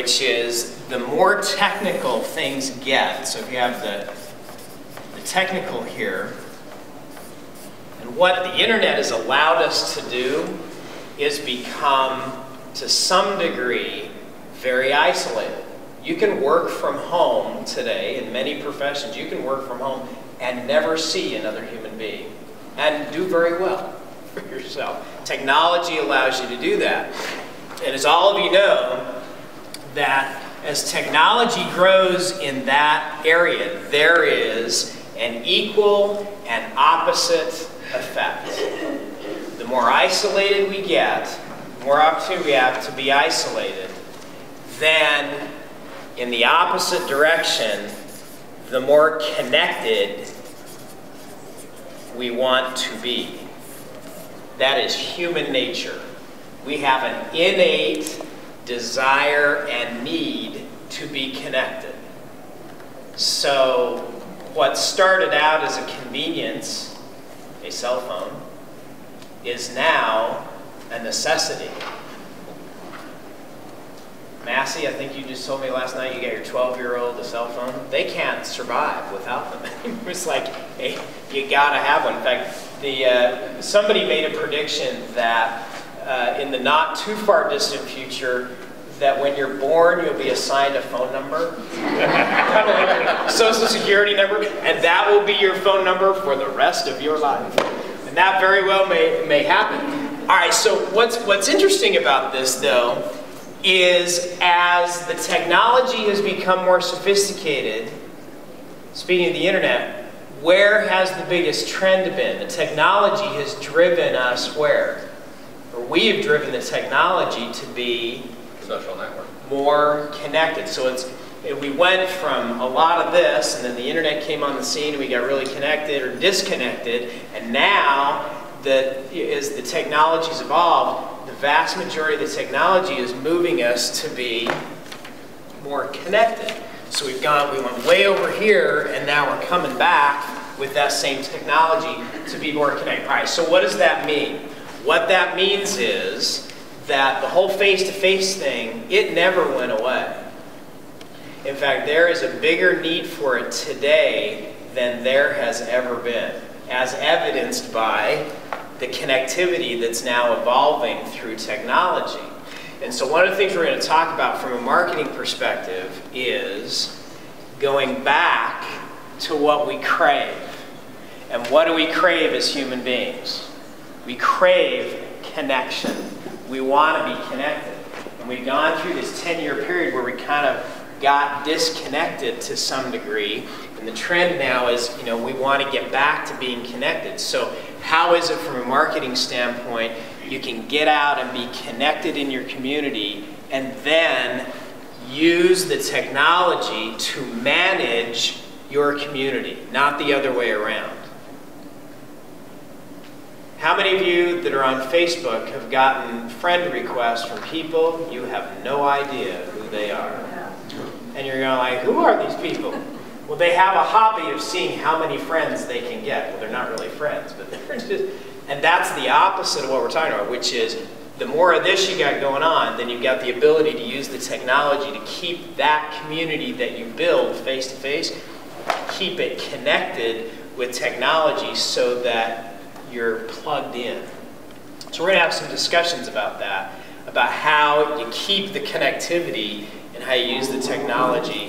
which is the more technical things get. So if you have the technical here, and what the internet has allowed us to do is become, to some degree, very isolated. You can work from home today in many professions. You can work from home and never see another human being and do very well for yourself. Technology allows you to do that. And as all of you know, that as technology grows in that area, there is an equal and opposite effect. The more isolated we get, the more opportunity we have to be isolated, then in the opposite direction, the more connected we want to be. That is human nature. We have an innate desire and need to be connected. So what started out as a convenience, a cell phone, is now a necessity. Massey, I think you just told me last night you got your 12-year-old a cell phone. They can't survive without them. It's like, hey, you gotta have one. In fact, somebody made a prediction that in the not too far distant future, that when you're born, you'll be assigned a phone number, kind of like your social security number, and that will be your phone number for the rest of your life. And that very well may happen. All right, so what's interesting about this, though, is as the technology has become more sophisticated, speaking of the internet, where has the biggest trend been? The technology has driven us where? Or we have driven the technology to be social network. More connected. So we went from a lot of this, and then the internet came on the scene, and we got really connected or disconnected, and now as the technology's evolved, the vast majority of the technology is moving us to be more connected. So we went way over here, and now we're coming back with that same technology to be more connected. All right, so what does that mean? What that means is that the whole face-to-face thing, it never went away. In fact, there is a bigger need for it today than there has ever been, as evidenced by the connectivity that's now evolving through technology. And so one of the things we're going to talk about from a marketing perspective is going back to what we crave. And what do we crave as human beings? We crave connection. We want to be connected. And we've gone through this 10-year period where we kind of got disconnected to some degree. And the trend now is, we want to get back to being connected. So how is it from a marketing standpoint, you can get out and be connected in your community and then use the technology to manage your community, not the other way around? How many of you that are on Facebook have gotten friend requests from people you have no idea who they are? And you're going like, who are these people? Well, they have a hobby of seeing how many friends they can get. Well, they're not really friends, but they're just, and that's the opposite of what we're talking about, which is the more of this you got going on, then you've got the ability to use the technology to keep that community that you build face-to-face, keep it connected with technology so that you're plugged in. So we're going to have some discussions about that, about how you keep the connectivity and how you use the technology